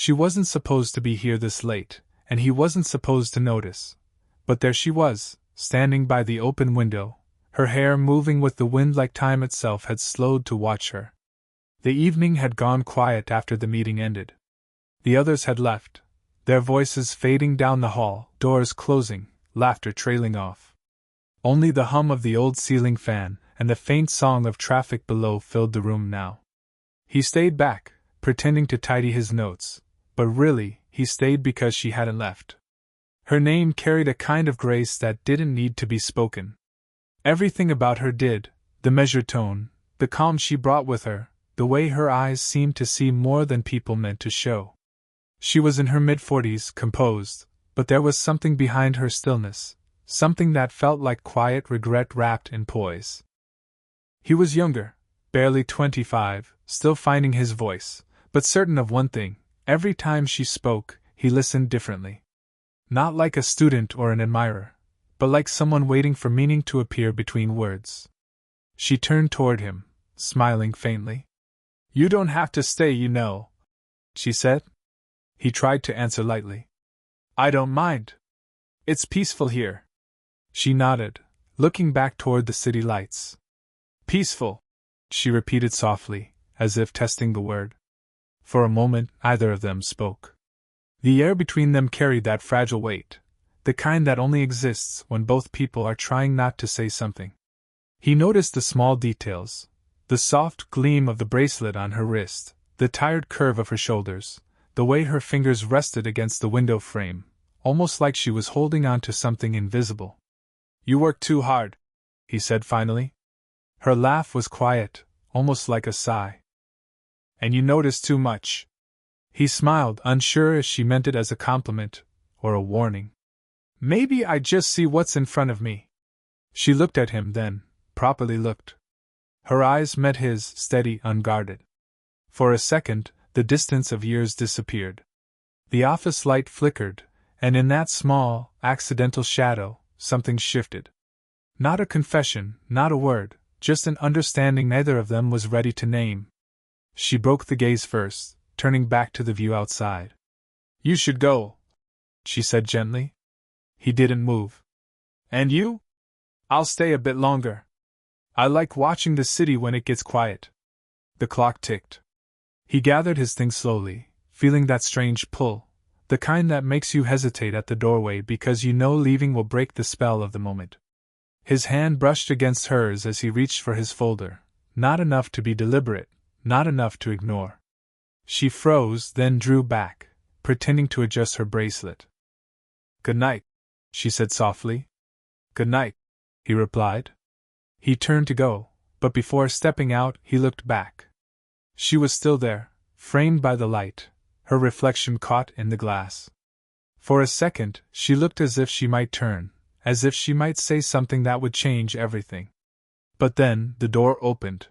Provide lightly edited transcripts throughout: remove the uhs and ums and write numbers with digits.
She wasn't supposed to be here this late, and he wasn't supposed to notice. But there she was, standing by the open window, her hair moving with the wind like time itself had slowed to watch her. The evening had gone quiet after the meeting ended. The others had left, their voices fading down the hall, doors closing, laughter trailing off. Only the hum of the old ceiling fan and the faint song of traffic below filled the room now. He stayed back, pretending to tidy his notes, but really, he stayed because she hadn't left. Her name carried a kind of grace that didn't need to be spoken. Everything about her did, the measured tone, the calm she brought with her, the way her eyes seemed to see more than people meant to show. She was in her mid-40s, composed, but there was something behind her stillness, something that felt like quiet regret wrapped in poise. He was younger, barely 25, still finding his voice, but certain of one thing: every time she spoke, he listened differently. Not like a student or an admirer, but like someone waiting for meaning to appear between words. She turned toward him, smiling faintly. "You don't have to stay, you know," she said. He tried to answer lightly. "I don't mind. It's peaceful here." She nodded, looking back toward the city lights. "Peaceful," she repeated softly, as if testing the word. For a moment, neither of them spoke. The air between them carried that fragile weight, the kind that only exists when both people are trying not to say something. He noticed the small details, the soft gleam of the bracelet on her wrist, the tired curve of her shoulders, the way her fingers rested against the window frame, almost like she was holding on to something invisible. "You work too hard," he said finally. Her laugh was quiet, almost like a sigh. "And you notice too much." He smiled, unsure if she meant it as a compliment or a warning. "Maybe I just see what's in front of me." She looked at him then, properly looked. Her eyes met his, steady, unguarded. For a second, the distance of years disappeared. The office light flickered, and in that small, accidental shadow, something shifted. Not a confession, not a word, just an understanding neither of them was ready to name. She broke the gaze first, turning back to the view outside. "You should go," she said gently. He didn't move. "And you?" "I'll stay a bit longer. I like watching the city when it gets quiet." The clock ticked. He gathered his things slowly, feeling that strange pull, the kind that makes you hesitate at the doorway because you know leaving will break the spell of the moment. His hand brushed against hers as he reached for his folder, not enough to be deliberate, not enough to ignore. She froze, then drew back, pretending to adjust her bracelet. "Good night," she said softly. "Good night," he replied. He turned to go, but before stepping out, he looked back. She was still there, framed by the light, her reflection caught in the glass. For a second, she looked as if she might turn, as if she might say something that would change everything. But then, the door opened.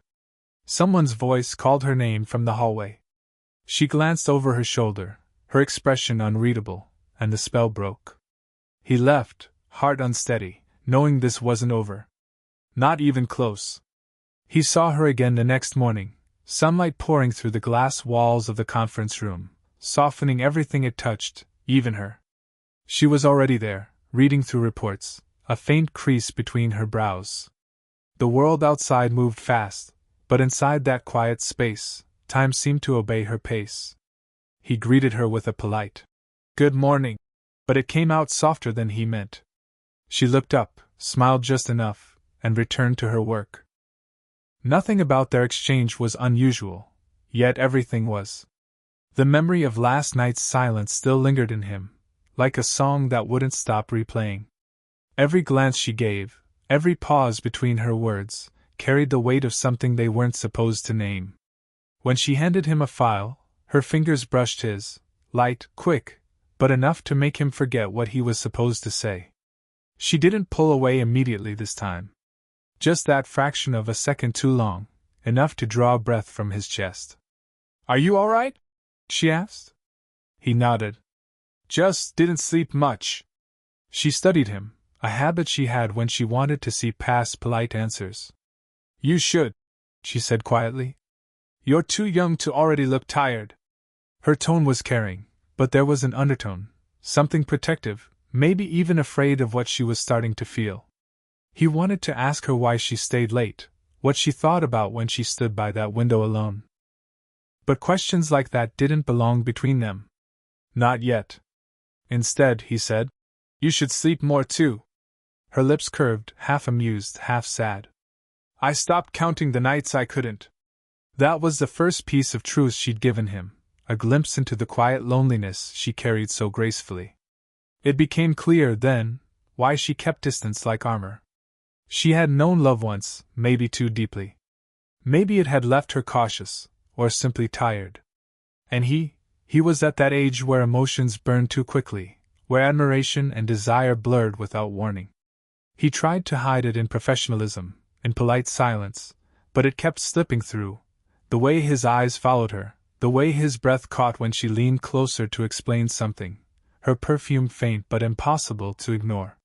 Someone's voice called her name from the hallway. She glanced over her shoulder, her expression unreadable, and the spell broke. He left, heart unsteady, knowing this wasn't over. Not even close. He saw her again the next morning, sunlight pouring through the glass walls of the conference room, softening everything it touched, even her. She was already there, reading through reports, a faint crease between her brows. The world outside moved fast, but inside that quiet space, time seemed to obey her pace. He greeted her with a polite, "Good morning," but it came out softer than he meant. She looked up, smiled just enough, and returned to her work. Nothing about their exchange was unusual, yet everything was. The memory of last night's silence still lingered in him, like a song that wouldn't stop replaying. Every glance she gave, every pause between her words, carried the weight of something they weren't supposed to name. When she handed him a file, her fingers brushed his, light, quick, but enough to make him forget what he was supposed to say. She didn't pull away immediately this time. Just that fraction of a second too long, enough to draw a breath from his chest. "Are you all right?" she asked. He nodded. "Just didn't sleep much." She studied him, a habit she had when she wanted to see past polite answers. "You should," she said quietly. "You're too young to already look tired." Her tone was caring, but there was an undertone, something protective, maybe even afraid of what she was starting to feel. He wanted to ask her why she stayed late, what she thought about when she stood by that window alone. But questions like that didn't belong between them. Not yet. Instead, he said, "You should sleep more too." Her lips curved, half amused, half sad. "I stopped counting the nights I couldn't." That was the first piece of truth she'd given him, a glimpse into the quiet loneliness she carried so gracefully. It became clear, then, why she kept distance like armor. She had known love once, maybe too deeply. Maybe it had left her cautious, or simply tired. And he was at that age where emotions burn too quickly, where admiration and desire blurred without warning. He tried to hide it in professionalism, in polite silence, but it kept slipping through. The way his eyes followed her, the way his breath caught when she leaned closer to explain something, her perfume faint but impossible to ignore.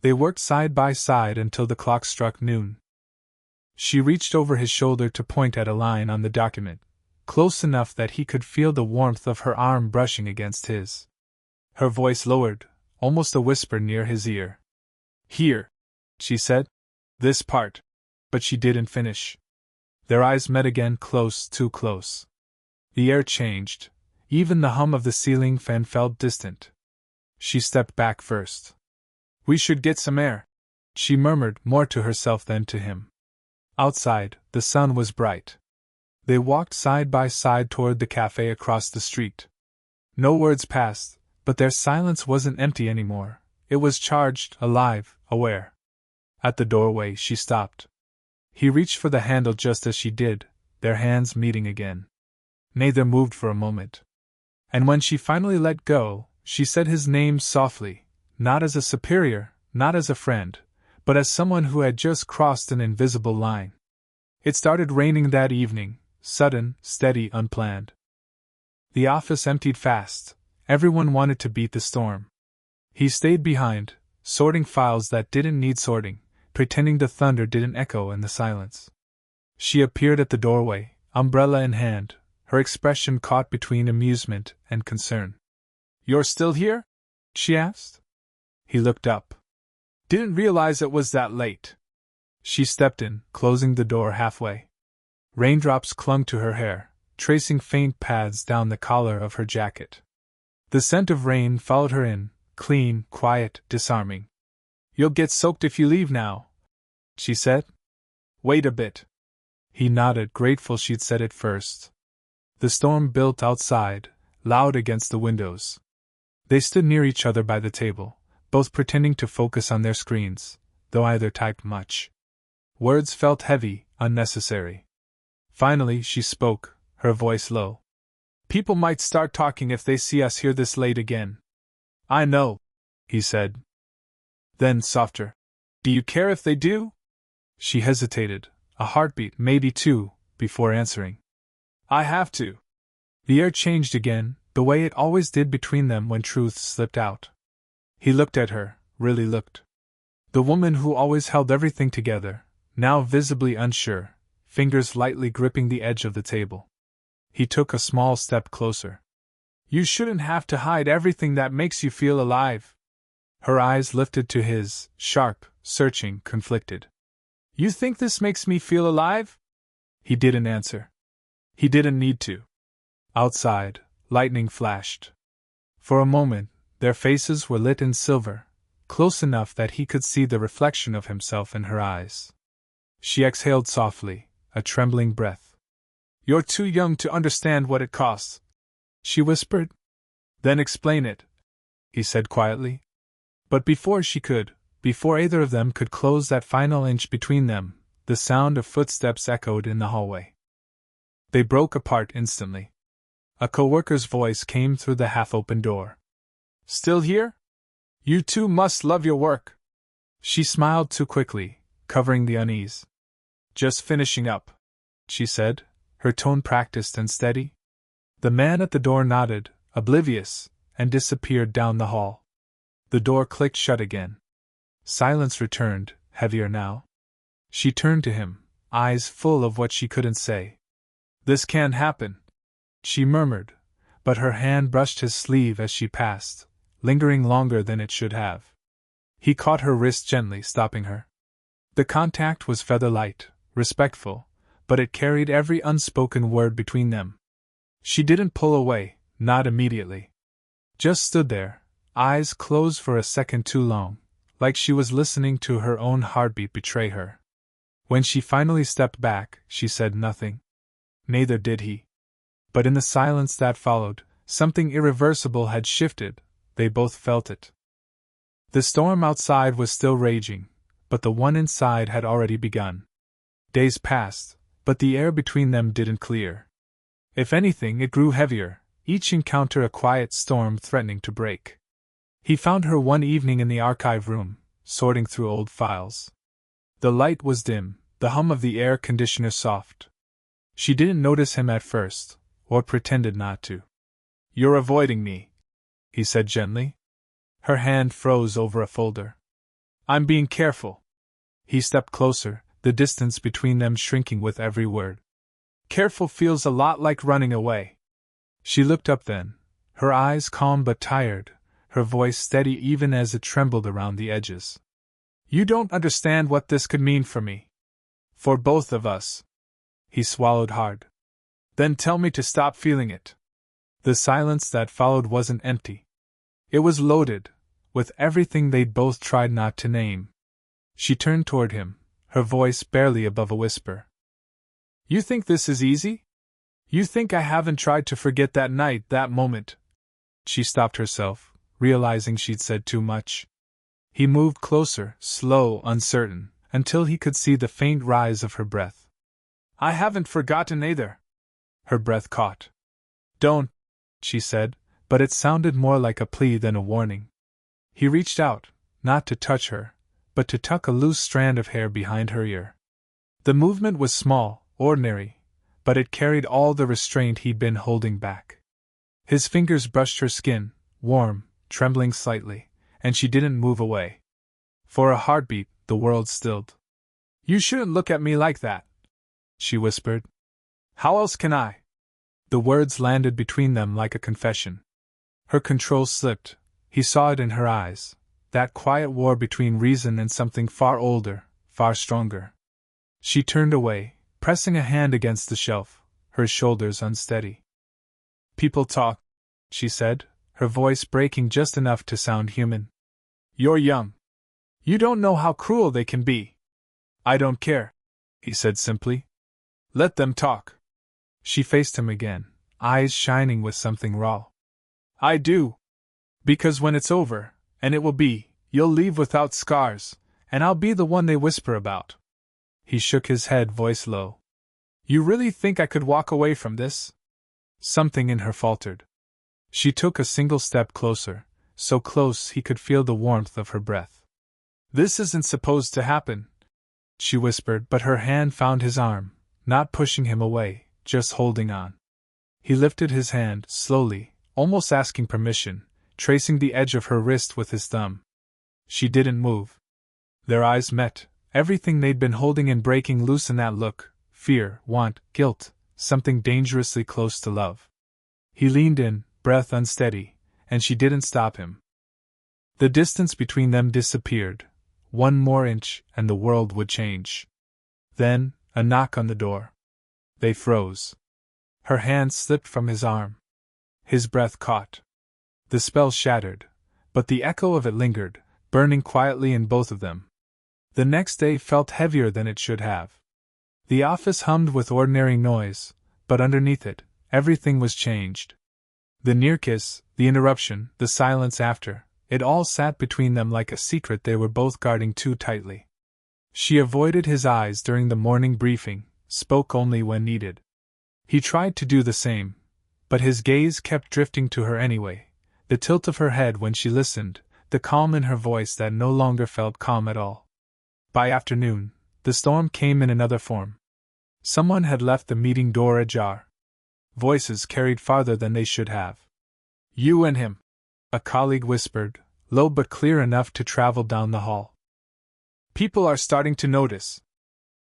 They worked side by side until the clock struck noon. She reached over his shoulder to point at a line on the document, close enough that he could feel the warmth of her arm brushing against his. Her voice lowered, almost a whisper near his ear. "Here," she said. "This part." But she didn't finish. Their eyes met again, close, too close. The air changed. Even the hum of the ceiling fan felt distant. She stepped back first. "We should get some air," she murmured, more to herself than to him. Outside, the sun was bright. They walked side by side toward the cafe across the street. No words passed, but their silence wasn't empty anymore. It was charged, alive, aware. At the doorway, she stopped. He reached for the handle just as she did, their hands meeting again. Neither moved for a moment. And when she finally let go, she said his name softly, not as a superior, not as a friend, but as someone who had just crossed an invisible line. It started raining that evening, sudden, steady, unplanned. The office emptied fast. Everyone wanted to beat the storm. He stayed behind, sorting files that didn't need sorting, pretending the thunder didn't echo in the silence. She appeared at the doorway, umbrella in hand, her expression caught between amusement and concern. "You're still here?" she asked. He looked up. "Didn't realize it was that late." She stepped in, closing the door halfway. Raindrops clung to her hair, tracing faint paths down the collar of her jacket. The scent of rain followed her in, clean, quiet, disarming. "You'll get soaked if you leave now," she said. "Wait a bit." He nodded, grateful she'd said it first. The storm built outside, loud against the windows. They stood near each other by the table, both pretending to focus on their screens, though either typed much. Words felt heavy, unnecessary. Finally, she spoke, her voice low. "People might start talking if they see us here this late again." "I know," he said. Then, softer. "Do you care if they do?" She hesitated, a heartbeat, maybe two, before answering. "I have to." The air changed again, the way it always did between them when truth slipped out. He looked at her, really looked. The woman who always held everything together, now visibly unsure, fingers lightly gripping the edge of the table. He took a small step closer. "You shouldn't have to hide everything that makes you feel alive." Her eyes lifted to his, sharp, searching, conflicted. "You think this makes me feel alive?" He didn't answer. He didn't need to. Outside, lightning flashed. For a moment, their faces were lit in silver, close enough that he could see the reflection of himself in her eyes. She exhaled softly, a trembling breath. "You're too young to understand what it costs," she whispered. "Then explain it," he said quietly. But before she could, before either of them could close that final inch between them, the sound of footsteps echoed in the hallway. They broke apart instantly. A co-worker's voice came through the half-open door. "Still here? You two must love your work." She smiled too quickly, covering the unease. "Just finishing up," she said, her tone practiced and steady. The man at the door nodded, oblivious, and disappeared down the hall. The door clicked shut again. Silence returned, heavier now. She turned to him, eyes full of what she couldn't say. "This can't happen," she murmured, but her hand brushed his sleeve as she passed, lingering longer than it should have. He caught her wrist gently, stopping her. The contact was feather-light, respectful, but it carried every unspoken word between them. She didn't pull away, not immediately. Just stood there, eyes closed for a second too long, like she was listening to her own heartbeat betray her. When she finally stepped back, she said nothing. Neither did he. But in the silence that followed, something irreversible had shifted. They both felt it. The storm outside was still raging, but the one inside had already begun. Days passed, but the air between them didn't clear. If anything, it grew heavier, each encounter a quiet storm threatening to break. He found her one evening in the archive room, sorting through old files. The light was dim, the hum of the air conditioner soft. She didn't notice him at first, or pretended not to. "You're avoiding me," he said gently. Her hand froze over a folder. "I'm being careful." He stepped closer, the distance between them shrinking with every word. "Careful feels a lot like running away." She looked up then, her eyes calm but tired, her voice steady even as it trembled around the edges. "You don't understand what this could mean for me. For both of us." He swallowed hard. "Then tell me to stop feeling it." The silence that followed wasn't empty. It was loaded, with everything they'd both tried not to name. She turned toward him, her voice barely above a whisper. "You think this is easy? You think I haven't tried to forget that night, that moment?" She stopped herself, realizing she'd said too much. He moved closer, slow, uncertain, until he could see the faint rise of her breath. "I haven't forgotten either." Her breath caught. "Don't," she said, but it sounded more like a plea than a warning. He reached out, not to touch her, but to tuck a loose strand of hair behind her ear. The movement was small, ordinary, but it carried all the restraint he'd been holding back. His fingers brushed her skin, warm, trembling slightly, and she didn't move away. For a heartbeat, the world stilled. "You shouldn't look at me like that," she whispered. "How else can I?" The words landed between them like a confession. Her control slipped. He saw it in her eyes, that quiet war between reason and something far older, far stronger. She turned away, pressing a hand against the shelf, her shoulders unsteady. "People talk," she said, her voice breaking just enough to sound human. "You're young. You don't know how cruel they can be." "I don't care," he said simply. "Let them talk." She faced him again, eyes shining with something raw. "I do. Because when it's over, and it will be, you'll leave without scars, and I'll be the one they whisper about." He shook his head, voice low. "You really think I could walk away from this?" Something in her faltered. She took a single step closer, so close he could feel the warmth of her breath. "This isn't supposed to happen," she whispered, but her hand found his arm, not pushing him away, just holding on. He lifted his hand, slowly, almost asking permission, tracing the edge of her wrist with his thumb. She didn't move. Their eyes met, everything they'd been holding in breaking loose in that look, fear, want, guilt, something dangerously close to love. He leaned in, breath unsteady, and she didn't stop him. The distance between them disappeared. One more inch, and the world would change. Then, a knock on the door. They froze. Her hand slipped from his arm. His breath caught. The spell shattered, but the echo of it lingered, burning quietly in both of them. The next day felt heavier than it should have. The office hummed with ordinary noise, but underneath it, everything was changed. The near kiss, the interruption, the silence after, it all sat between them like a secret they were both guarding too tightly. She avoided his eyes during the morning briefing, spoke only when needed. He tried to do the same, but his gaze kept drifting to her anyway, the tilt of her head when she listened, the calm in her voice that no longer felt calm at all. By afternoon, the storm came in another form. Someone had left the meeting door ajar. Voices carried farther than they should have. "You and him," a colleague whispered, low but clear enough to travel down the hall. "People are starting to notice."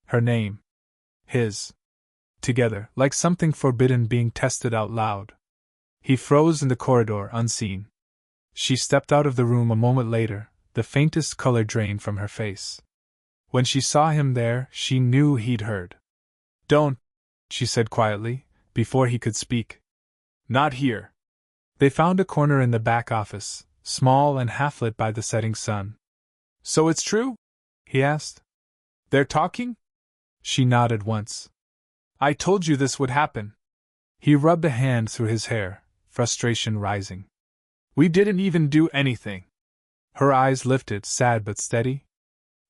Her name. His. Together, like something forbidden being tested out loud. He froze in the corridor, unseen. She stepped out of the room a moment later, the faintest color drained from her face. When she saw him there, she knew he'd heard. "Don't," she said quietly, before he could speak. "Not here." They found a corner in the back office, small and half-lit by the setting sun. "So it's true?" he asked. "They're talking?" She nodded once. "I told you this would happen." He rubbed a hand through his hair, frustration rising. "We didn't even do anything." Her eyes lifted, sad but steady.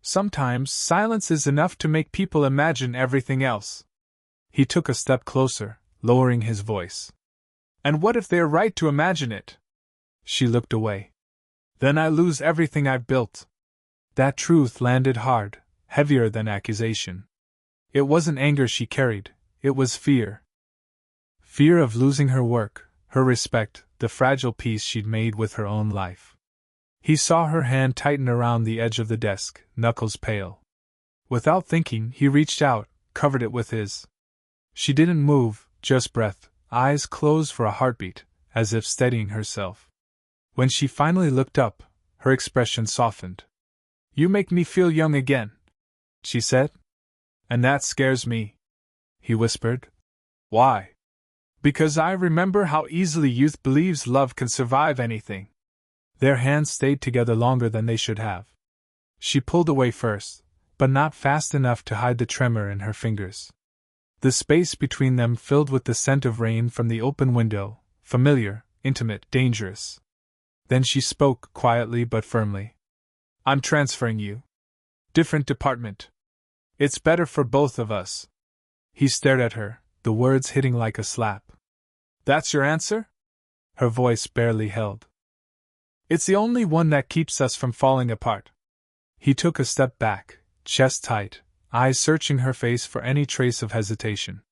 "Sometimes silence is enough to make people imagine everything else." He took a step closer, lowering his voice. "And what if they're right to imagine it?" She looked away. "Then I lose everything I've built." That truth landed hard, heavier than accusation. It wasn't anger she carried, it was fear. Fear of losing her work, her respect, the fragile peace she'd made with her own life. He saw her hand tighten around the edge of the desk, knuckles pale. Without thinking, he reached out, covered it with his. She didn't move, just breath, eyes closed for a heartbeat, as if steadying herself. When she finally looked up, her expression softened. "You make me feel young again," she said. "And that scares me," he whispered. "Why?" "Because I remember how easily youth believes love can survive anything." Their hands stayed together longer than they should have. She pulled away first, but not fast enough to hide the tremor in her fingers. The space between them filled with the scent of rain from the open window, familiar, intimate, dangerous. Then she spoke, quietly but firmly. "I'm transferring you. Different department. It's better for both of us." He stared at her, the words hitting like a slap. "That's your answer?" Her voice barely held. "It's the only one that keeps us from falling apart." He took a step back, chest tight, eyes searching her face for any trace of hesitation.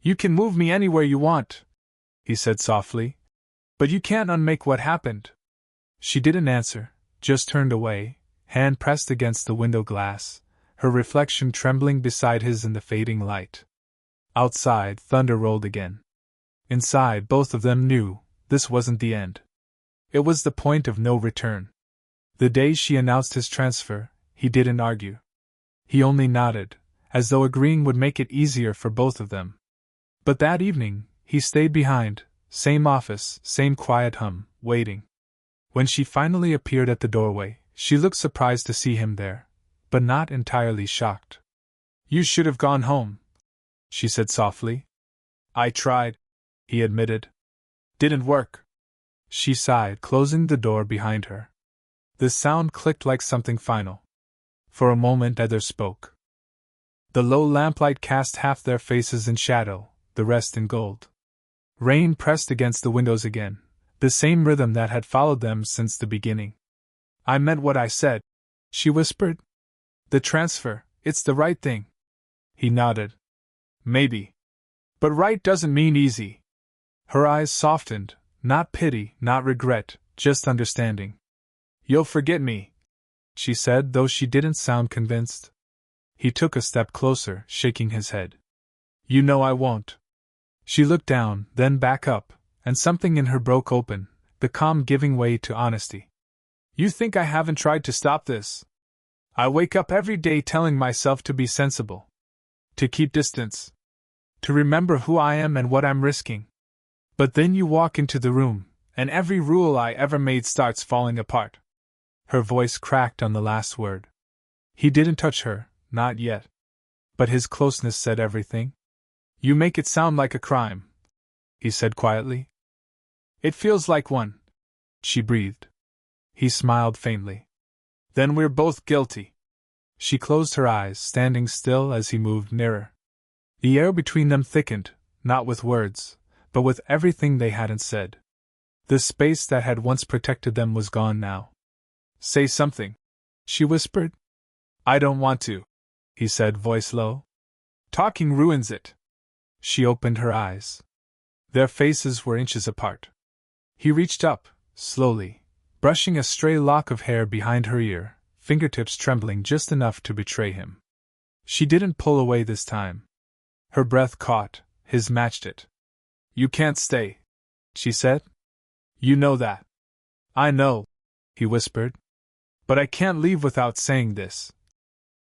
"You can move me anywhere you want," he said softly. "But you can't unmake what happened." She didn't answer, just turned away, hand pressed against the window glass, her reflection trembling beside his in the fading light. Outside, thunder rolled again. Inside, both of them knew this wasn't the end. It was the point of no return. The day she announced his transfer, he didn't argue. He only nodded, as though agreeing would make it easier for both of them. But that evening, he stayed behind, same office, same quiet hum, waiting. When she finally appeared at the doorway, she looked surprised to see him there, but not entirely shocked. "You should have gone home," she said softly. "I tried," he admitted. "Didn't work." She sighed, closing the door behind her. The sound clicked like something final. For a moment neither spoke. The low lamplight cast half their faces in shadow, the rest in gold. Rain pressed against the windows again, the same rhythm that had followed them since the beginning. "I meant what I said," she whispered. "The transfer, it's the right thing." He nodded. "Maybe. But right doesn't mean easy." Her eyes softened, not pity, not regret, just understanding. "You'll forget me," she said, though she didn't sound convinced. He took a step closer, shaking his head. "You know I won't." She looked down, then back up, and something in her broke open, the calm giving way to honesty. "You think I haven't tried to stop this? I wake up every day telling myself to be sensible, to keep distance, to remember who I am and what I'm risking. But then you walk into the room, and every rule I ever made starts falling apart." Her voice cracked on the last word. He didn't touch her, not yet. But his closeness said everything. "You make it sound like a crime," he said quietly. "It feels like one," she breathed. He smiled faintly. "Then we're both guilty." She closed her eyes, standing still as he moved nearer. The air between them thickened, not with words, but with everything they hadn't said. The space that had once protected them was gone now. "Say something," she whispered. "I don't want to," he said, voice low. "Talking ruins it." She opened her eyes. Their faces were inches apart. He reached up, slowly, brushing a stray lock of hair behind her ear, fingertips trembling just enough to betray him. She didn't pull away this time. Her breath caught, his matched it. "You can't stay," she said. You know that. I know, he whispered. But I can't leave without saying this.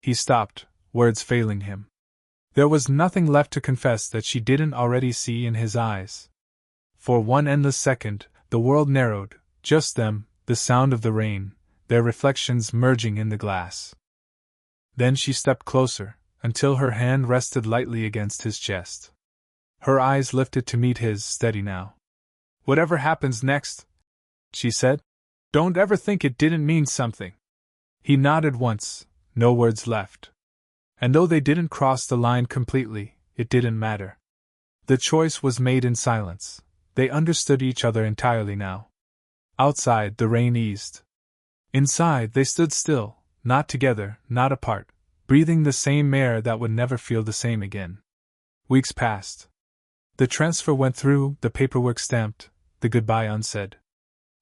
He stopped, words failing him. There was nothing left to confess that she didn't already see in his eyes. For one endless second, the world narrowed, just them, the sound of the rain, their reflections merging in the glass. Then she stepped closer, until her hand rested lightly against his chest. Her eyes lifted to meet his, steady now. Whatever happens next, she said, don't ever think it didn't mean something. He nodded once, no words left. And though they didn't cross the line completely, it didn't matter. The choice was made in silence. They understood each other entirely now. Outside, the rain eased. Inside, they stood still, not together, not apart, breathing the same air that would never feel the same again. Weeks passed. The transfer went through, the paperwork stamped, the goodbye unsaid.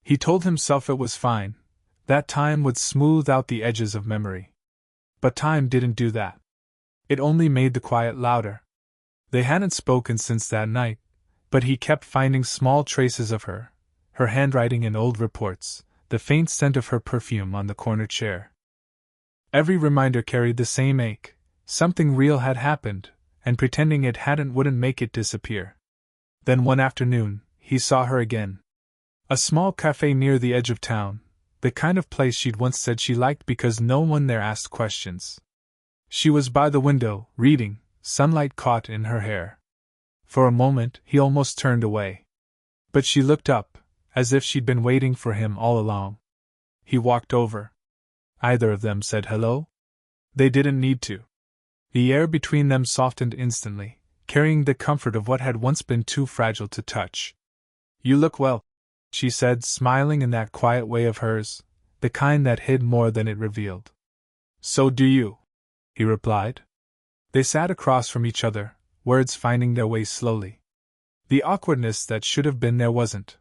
He told himself it was fine, that time would smooth out the edges of memory. But time didn't do that. It only made the quiet louder. They hadn't spoken since that night, but he kept finding small traces of her handwriting in old reports, the faint scent of her perfume on the corner chair. Every reminder carried the same ache. Something real had happened, and pretending it hadn't wouldn't make it disappear. Then one afternoon, he saw her again. A small cafe near the edge of town, the kind of place she'd once said she liked because no one there asked questions. She was by the window, reading, sunlight caught in her hair. For a moment, he almost turned away. But she looked up, as if she'd been waiting for him all along. He walked over. Either of them said hello? They didn't need to. The air between them softened instantly, carrying the comfort of what had once been too fragile to touch. You look well, she said, smiling in that quiet way of hers, the kind that hid more than it revealed. So do you, he replied. They sat across from each other, words finding their way slowly. The awkwardness that should have been there wasn't.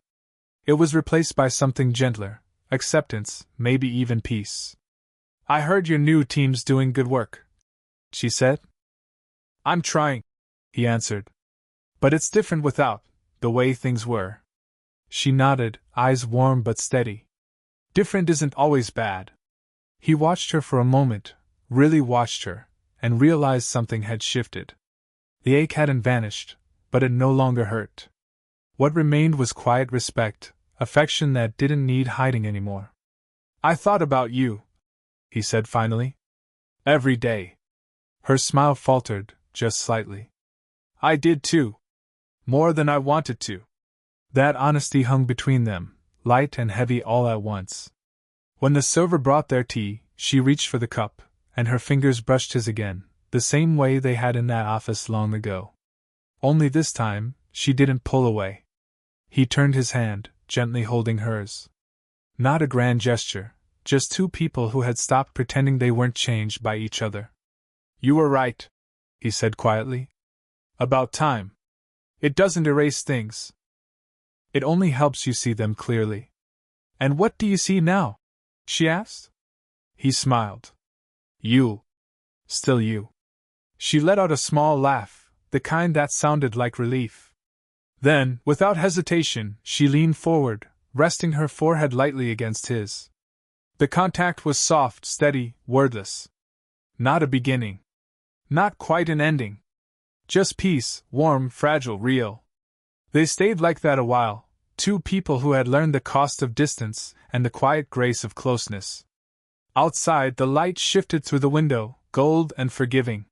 It was replaced by something gentler, acceptance, maybe even peace. I heard your new team's doing good work, she said. I'm trying, he answered. But it's different without the way things were. She nodded, eyes warm but steady. Different isn't always bad. He watched her for a moment, really watched her, and realized something had shifted. The ache hadn't vanished, but it no longer hurt. What remained was quiet respect, affection that didn't need hiding anymore. I thought about you, he said finally. Every day. Her smile faltered, just slightly. I did too. More than I wanted to. That honesty hung between them, light and heavy all at once. When the server brought their tea, she reached for the cup, and her fingers brushed his again, the same way they had in that office long ago. Only this time, she didn't pull away. He turned his hand, gently holding hers. Not a grand gesture, just two people who had stopped pretending they weren't changed by each other. You were right, he said quietly. About time. It doesn't erase things. It only helps you see them clearly. And what do you see now? She asked. He smiled. You. Still you. She let out a small laugh, the kind that sounded like relief. Then, without hesitation, she leaned forward, resting her forehead lightly against his. The contact was soft, steady, wordless. Not a beginning. Not quite an ending. Just peace, warm, fragile, real. They stayed like that a while, two people who had learned the cost of distance and the quiet grace of closeness. Outside, the light shifted through the window, gold and forgiving.